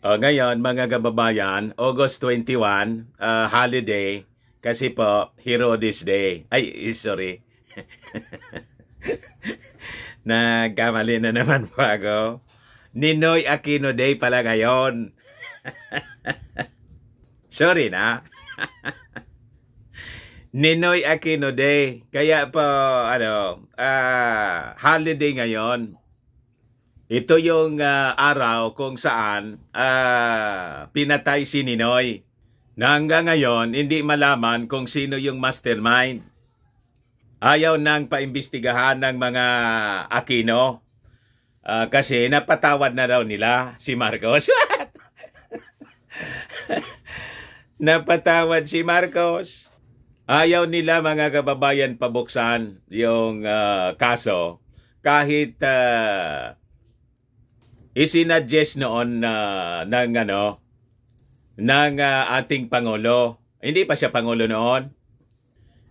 Ngayon, mga kababayan, August 21, holiday, kasi po, Herodes Day. Ay, sorry. Nagkamali na naman po ako. Ninoy Aquino Day pala ngayon. Sorry na. Ninoy Aquino Day. Kaya po, holiday ngayon. Ito yung araw kung saan pinatay si Ninoy. Na hanggang ngayon, hindi malaman kung sino yung mastermind. Ayaw nang paimbestigahan ng mga Aquino. Kasi napatawad na raw nila si Marcos. Napatawad si Marcos. Ayaw nila mga kababayan pabuksan yung kaso. Kahit isinadjust noon ng ating Pangulo. Hindi pa siya Pangulo noon.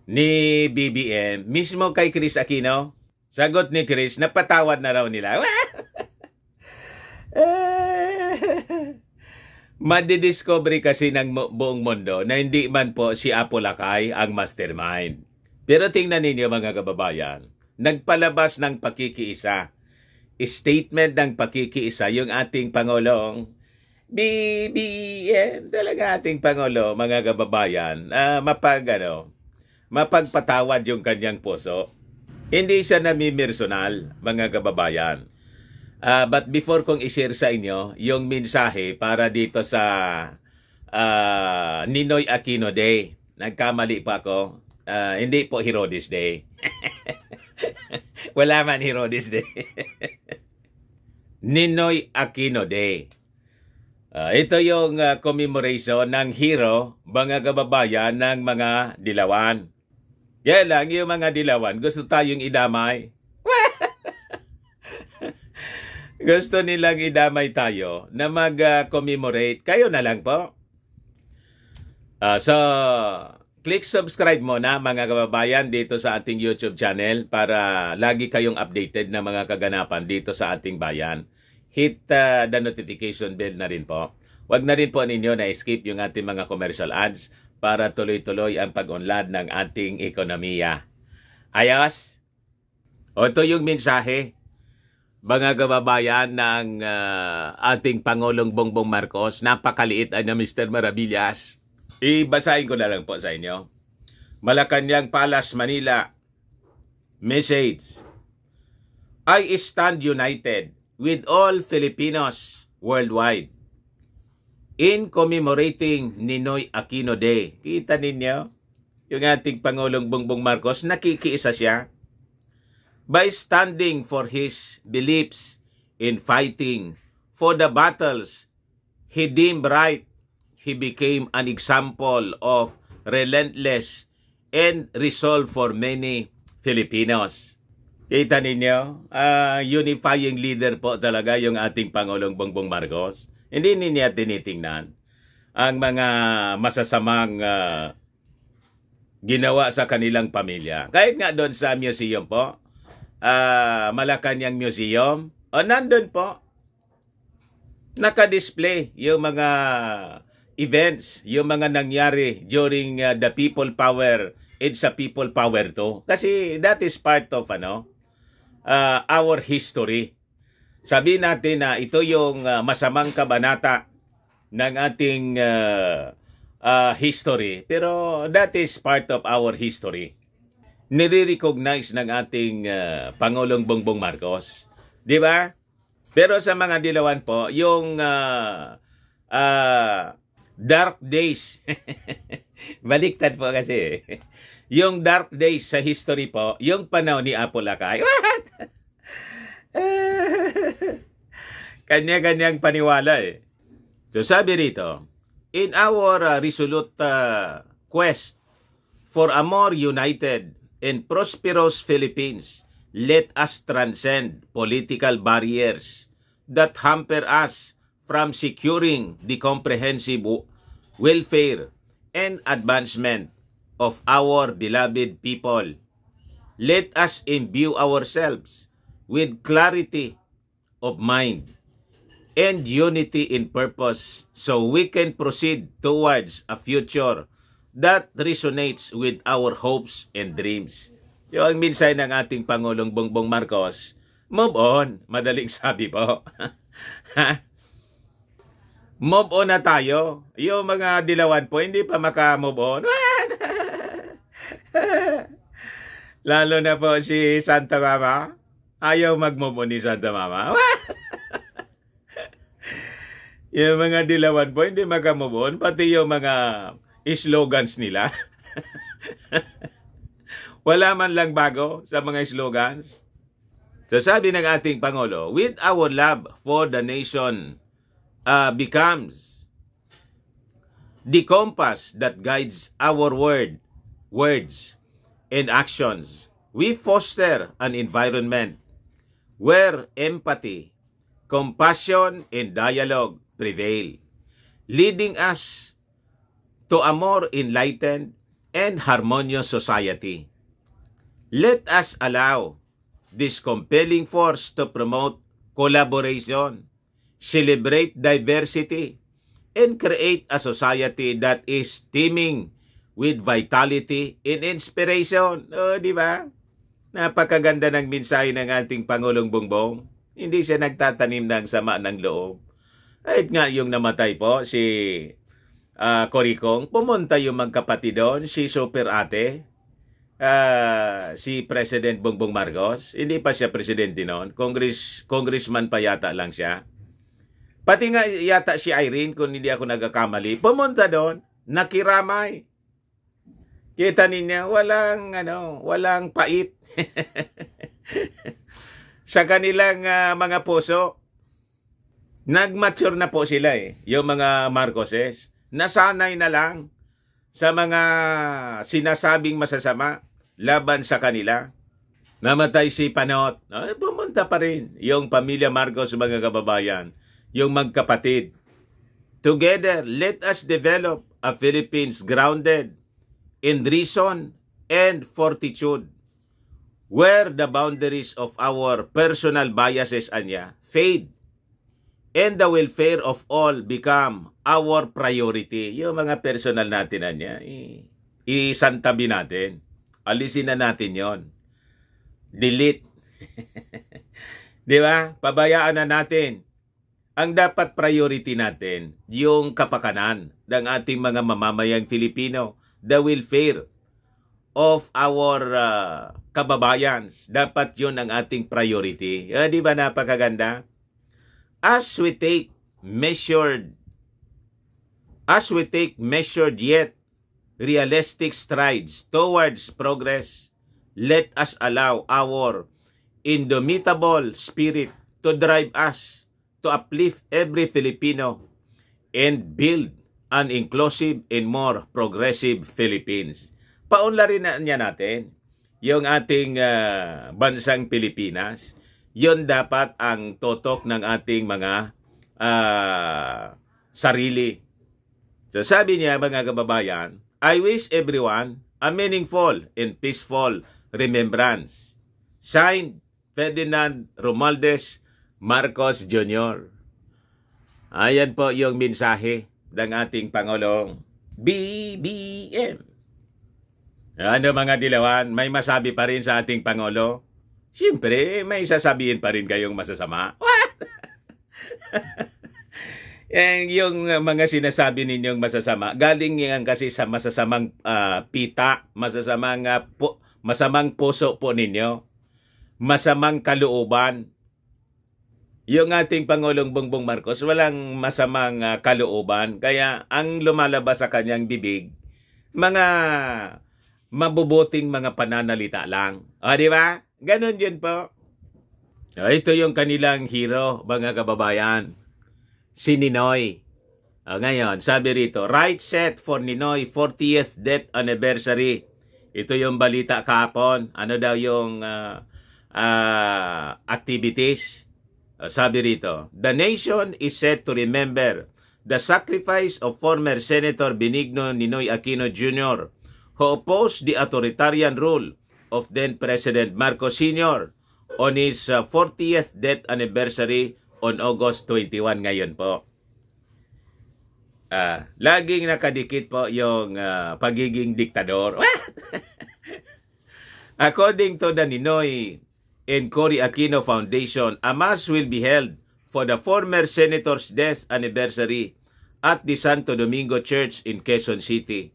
Ni BBM. Mismo kay Chris Aquino. Sagot ni Chris, napatawad na raw nila. Madidiscovery kasi ng buong mundo na hindi man po si Apo Lakay ang mastermind. Pero tingnan ninyo mga kababayan, nagpalabas ng pakikiisa. Statement ng pakikiisa yung ating Pangulong BBM, talaga ating Pangulo, mga kababayan, mapagpatawad yung kanyang puso. Hindi siya namimersonal, mga kababayan. But before kong i-share sa inyo yung mensahe para dito sa Ninoy Aquino Day, nagkamali pa ako. Hindi po Herodes Day. Wala man Herodes Day. Ninoy Aquino Day. Ito yung commemoration ng hero, mga kababayan, ng mga Dilawan. Yan lang, yung mga Dilawan, gusto tayong idamay. Gusto nilang idamay tayo na mag-commemorate. Kayo na lang po. So, click subscribe muna mga kababayan dito sa ating YouTube channel para lagi kayong updated na mga kaganapan dito sa ating bayan. Hit the notification bell na rin po. Huwag na rin po ninyo na skip yung ating mga commercial ads para tuloy-tuloy ang pag-unlad ng ating ekonomiya. Ayos? O ito yung mensahe, mga kababayan, ng ating Pangulong Bongbong Marcos. Napakaliit na Mr. Maravillas. Ibasahin ko na lang po sa inyo. Malacanang Palace, Manila. Message. I stand united with all Filipinos worldwide in commemorating Ninoy Aquino Day. Kita ninyo? Yung ating Pangulong Bongbong Marcos, nakikiisa siya by standing for his beliefs in fighting for the battles he deemed right. He became an example of relentless and resolve for many Filipinos. Kita ninyo, unifying leader po talaga yung ating Pangulong Bongbong Marcos. Hindi niya tinitingnan ang mga masasamang ginawa sa kanilang pamilya. Kahit nga doon sa museum po, Malacanang Museum, nandun po, naka-display yung mga events, yung mga nangyari during the people power and sa people power to. Kasi that is part of our history. Sabi natin na ito yung masamang kabanata ng ating history. Pero that is part of our history. Nire-recognize ng ating Pangulong Bongbong Marcos. Di ba? Pero sa mga Dilawan po, yung dark days, baliktad po kasi. Yung dark days sa history po, yung panahon ni Apo Lakay. Kanya-kanyang paniwala eh. So sabi rito, in our resolute quest for a more united and prosperous Philippines, let us transcend political barriers that hamper us from securing the comprehensive welfare and advancement of our beloved people. Let us imbue ourselves with clarity of mind and unity in purpose so we can proceed towards a future that resonates with our hopes and dreams. So, ang minsay ng ating Pangulong Bongbong Marcos, move on. Madaling sabi po. Move on na tayo. Yung mga dilawan po, hindi pa maka-move on. Lalo na po si Santa Mama. Ayaw mag-move on ni Santa Mama. Yung mga dilawan po, hindi maka-move on. Pati yung mga slogans nila. Wala man lang bago sa mga slogans. So sabi ng ating Pangulo, with our love for the nation becomes the compass that guides our words and actions. We foster an environment where empathy, compassion, and dialogue prevail, leading us to a more enlightened and harmonious society. Let us allow this compelling force to promote collaboration, celebrate diversity, and create a society that is teeming with vitality and inspiration. O, di ba? Napakaganda ng mensahe ng ating Pangulong Bongbong. Hindi siya nagtatanim ng sama ng loob. Kahit nga yung namatay po, si Coricong, pumunta yung magkapatid doon, si Super Ate, si President Bongbong Marcos. Hindi pa siya presidente noon. Congressman pa yata lang siya. Pati nga yata si Irene, kung hindi ako nagkakamali, pumunta doon, nakiramay. Kita ninyo, walang pait. Sa kanilang mga puso, nag-mature na po sila yung mga Marcoses. Nasanay na lang sa mga sinasabing masasama laban sa kanila. Namatay si Panot, pumunta pa rin yung pamilya Marcos, mga kababayan, yung magkapatid. Together, let us develop a Philippines grounded in reason and fortitude, where the boundaries of our personal biases fade, and the welfare of all become our priority. Yung mga personal natin isantabi natin. Alisin na natin yon. Delete. Di ba? Pabayaan na natin. Ang dapat priority natin, yung kapakanan ng ating mga mamamayang Filipino, the welfare of our kababayans. Dapat yun ang ating priority. Di ba napakaganda? As we take measured yet realistic strides towards progress, let us allow our indomitable spirit to drive us to uplift every Filipino and build an inclusive and more progressive Philippines. Paunlarin na niya natin yung ating bansang Pilipinas. Yun dapat ang totok ng ating mga sarili. So sabi niya, mga kababayan, I wish everyone a meaningful and peaceful remembrance. Signed, Ferdinand Romualdez Marcos Jr. Ayan po yung mensahe ng ating Pangulong BBM. Ano mga dilawan, may masabi pa rin sa ating Pangulo? Siyempre, may sasabihin pa rin kayong masasama. What? Yung mga sinasabi ninyong masasama, galing yan kasi sa masasamang pita, masamang puso po ninyo, masamang kalooban. Yung ating Pangulong Bongbong Marcos, walang masamang kalooban. Kaya ang lumalabas sa kanyang bibig, mga mabubuting mga pananalita lang. O, di ba? Ganon yun po. Ito yung kanilang hero, mga kababayan. Si Ninoy. Ngayon, sabi rito, right set for Ninoy 40th death anniversary. Ito yung balita kahapon. Ano daw yung activities? Sabi rito, the nation is set to remember the sacrifice of former Senator Benigno Ninoy Aquino Jr., who opposed the authoritarian rule of then President Marcos Sr. on his 40th death anniversary on August 21 ngayon po. Laging nakadikit po yung pagiging diktador. According to the Ninoy and Cory Aquino Foundation, a mass will be held for the former senator's death anniversary at the Santo Domingo Church in Quezon City.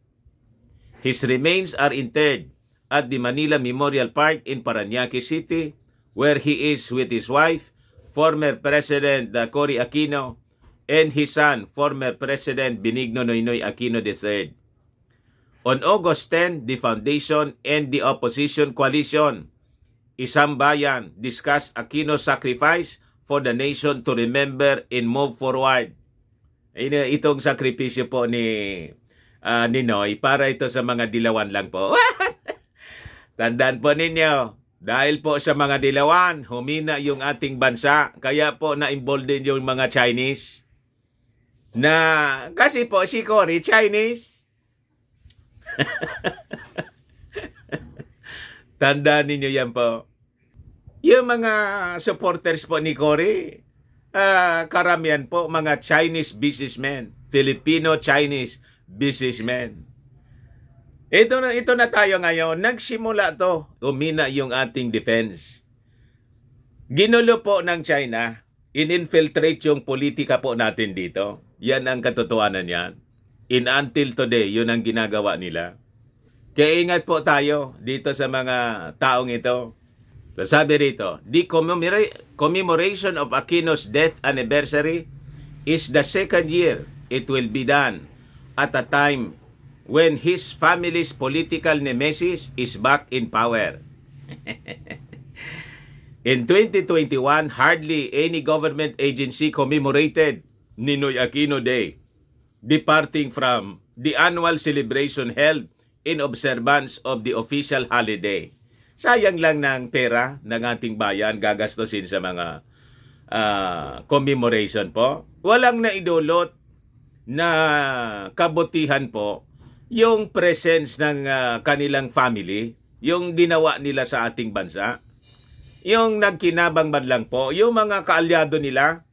His remains are interred at the Manila Memorial Park in Parañaque City, where he is with his wife, former President Cory Aquino, and his son, former President Benigno Noynoy Aquino III. On August 10, the Foundation and the Opposition Coalition, Isang Bayan, discussed Aquino's sacrifice for the nation to remember and move forward. Itong sakripisyo po ni Ninoy, para ito sa mga dilawan lang po. Tandaan po ninyo, dahil po sa mga dilawan, humina yung ating bansa, kaya po na-involved din yung mga Chinese. Kasi po si Cory, Chinese. Tandaan ninyo yan po. Yung mga supporters po ni Cory, karamihan po mga Chinese businessmen, Filipino-Chinese businessmen. Ito na tayo ngayon. Nagsimula to. Umina yung ating defense. Ginulo po ng China. In-infiltrate yung politika po natin dito. Yan ang katotohanan yan. Until today, yun ang ginagawa nila. Kaya ingat po tayo dito sa mga taong ito. So sabi rito, the commemoration of Aquino's death anniversary is the second year it will be done at a time when his family's political nemesis is back in power. In 2021, hardly any government agency commemorated Ninoy Aquino Day, departing from the annual celebration held in observance of the official holiday. Sayang lang ng pera ng ating bayan gagastusin sa mga commemoration po. Walang naidulot na kabutihan po yung presence ng kanilang family, yung ginawa nila sa ating bansa, yung nagkinabang man lang po, yung mga kaalyado nila.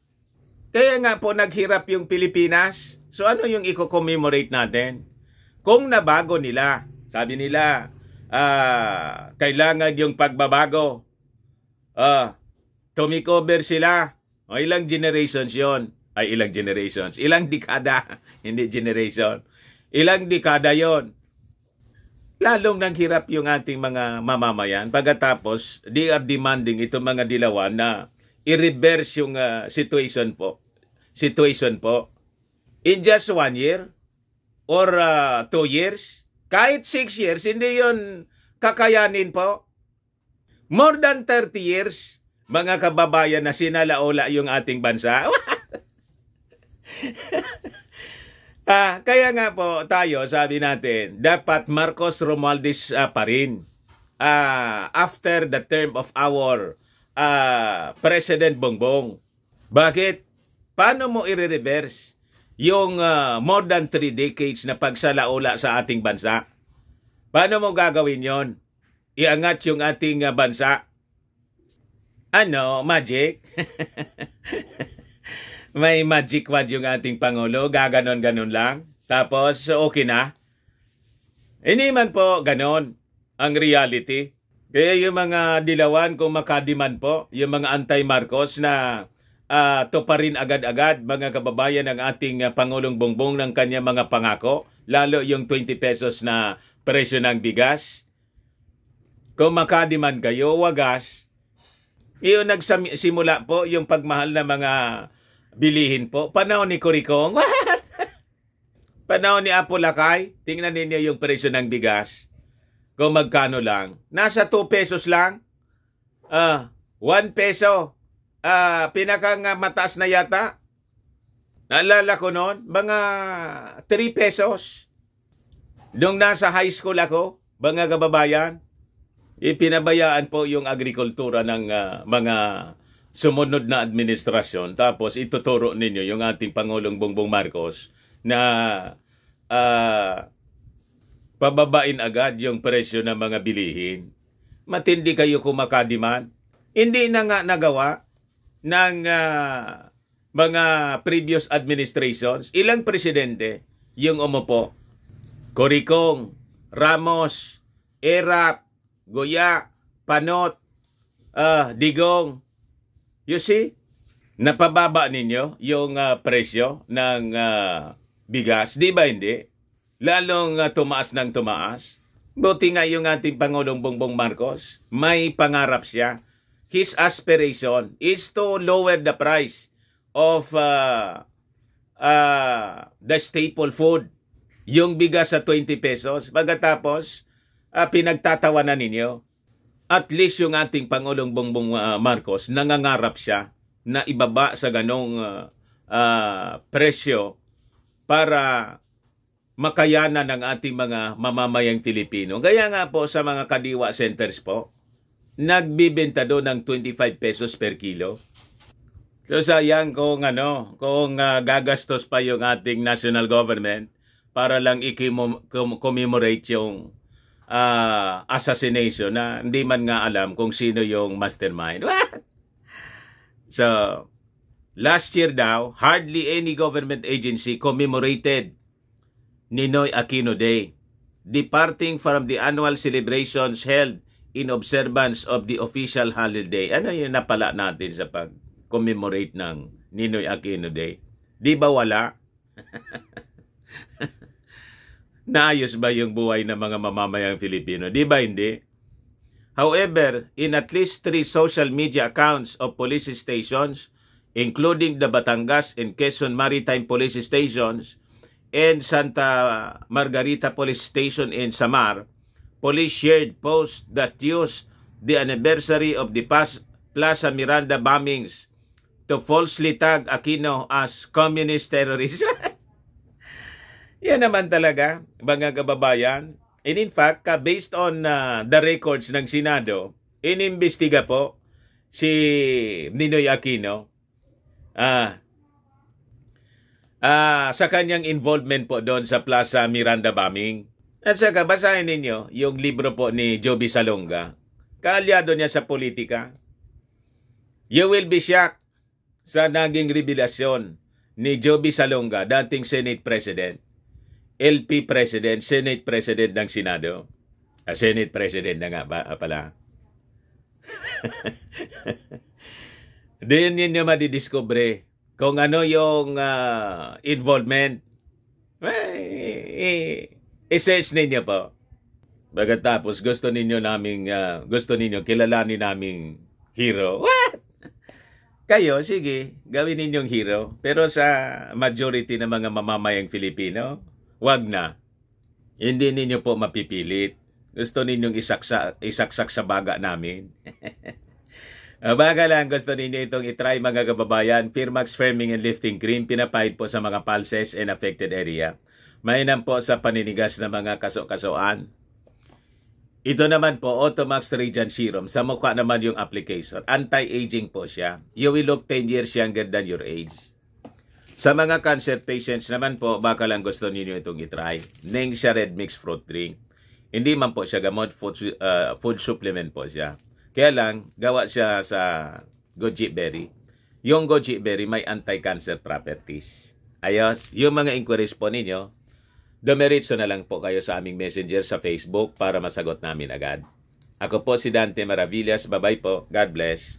Kaya nga po naghirap yung Pilipinas. So ano yung i-commemorate natin? Kung nabago nila, sabi nila, kailangan yung pagbabago. Tumikover sila. O ilang generations yon? Ay, ilang generations. Ilang dekada, hindi generation. Ilang dekada yon. Lalong nanghirap yung ating mga mamamayan. Pagkatapos, they are demanding itong mga dilawan na i-reverse yung situation po. In just 1 year or 2 years, kahit 6 years, hindi yon kakayanin po. More than 30 years, mga kababayan na sinalaola yung ating bansa. Kaya nga po tayo, sabi natin, dapat Marcos Romualdez pa rin. After the term of our President Bongbong. Bakit? Paano mo i-reverse yung more than 3 decades na pagsalaula sa ating bansa? Paano mo gagawin yon? Iangat yung ating bansa? Ano? Magic? May magic wand yung ating Pangulo? Gaganon-ganon lang? Tapos okay na? Hindi man po ganon ang reality. Kaya yung mga dilawan kung makadiman po, yung mga anti-Marcos na tuparin agad-agad mga kababayan ng ating Pangulong Bongbong ng kanya mga pangako, lalo yung 20 pesos na presyo ng bigas. Kung makadiman kayo, wagas. Iyon nagsimula po yung pagmahal na mga bilihin po. Panahon ni Kurikong. What? Panahon ni Apo Lakay. Tingnan ninyo yung presyo ng bigas. Kung magkano lang. Nasa 2 pesos lang. 1 peso. Pinakang mataas na yata. Naalala ko noon, mga 3 pesos. Nung nasa high school ako, mga kababayan, ipinabayaan po yung agrikultura ng mga sumunod na administrasyon. Tapos ituturo ninyo yung ating Pangulong Bongbong Marcos na pababain agad yung presyo ng mga bilihin. Matindi kayo kung makadiman. Hindi na nga nagawa ng mga previous administrations. Ilang presidente yung umupo? Coricong, Ramos, Erap, Goya, Panot, Digong. You see? Napababa ninyo yung presyo ng bigas. Di ba hindi? Lalong tumaas ng tumaas. Buti nga yung ating Pangulong Bongbong Marcos, may pangarap siya. His aspiration is to lower the price of the staple food. Yung bigas sa 20 pesos. Pagkatapos, pinagtatawanan ninyo. At least yung ating Pangulong Bongbong Marcos, nangangarap siya na ibaba sa ganong presyo para makayanan ng ating mga mamamayang Pilipino. Kaya nga po sa mga kadiwa centers po, nagbibenta doon ng 25 pesos per kilo. So sayang kung gagastos pa yung ating national government para lang i-commemorate yung assassination na hindi man nga alam kung sino yung mastermind. What? So, last year daw, hardly any government agency commemorated Ninoy Aquino Day, departing from the annual celebrations held in observance of the official holiday. Ano yung napala natin sa pag-commemorate ng Ninoy Aquino Day? Di ba wala? Naayos ba yung buhay ng mga mamamayang Filipino? Di ba hindi? However, in at least 3 social media accounts of police stations, including the Batangas and Quezon Maritime Police Stations, and Santa Margarita Police Station in Samar, police shared posts that used the anniversary of the Plaza Miranda bombings to falsely tag Aquino as communist terrorist. Yan naman talaga, mga kababayan. And in fact, based on the records ng Senado, inimbestiga po si Ninoy Aquino sa kanyang involvement po doon sa Plaza Miranda bombing. At saka basahin ninyo yung libro po ni Joby Salonga. Kaalyado niya sa politika. You will be shocked sa naging revelasyon ni Joby Salonga, dating Senate President, LP President, Senate President ng Senado. Senate President na nga pala. Diyan ninyo madidiscover kung ano yung involvement. I-search ninyo po. Pagkatapos gusto ninyo kilalanin naming hero. What? Kayo, sige, gawin ninyong hero. Pero sa majority ng mga mamamayang Filipino, wag na. Hindi ninyo po mapipilit. Gusto ninyong isaksak sa baga namin. Baga lang, gusto ninyo itong itry mga kababayan. Firmax Firming and Lifting Cream, pinapahid po sa mga pulses and affected area. Mainam po sa paninigas na mga kaso-kasoan. Ito naman po, Automax Radiant Serum. Sa mukha naman yung application. Anti-aging po siya. You will look 10 years younger than your age. Sa mga cancer patients naman po, baka lang gusto niyo itong itry. Nengxia Red Mix Fruit Drink. Hindi man po siya gamot, food supplement po siya. Kaya lang, gawa siya sa goji berry. Yung goji berry may anti-cancer properties. Ayos, yung mga inquiries po ninyo, dumiretso na lang po kayo sa aming messenger sa Facebook para masagot namin agad. Ako po si Dante Maravillas. Bye-bye po. God bless.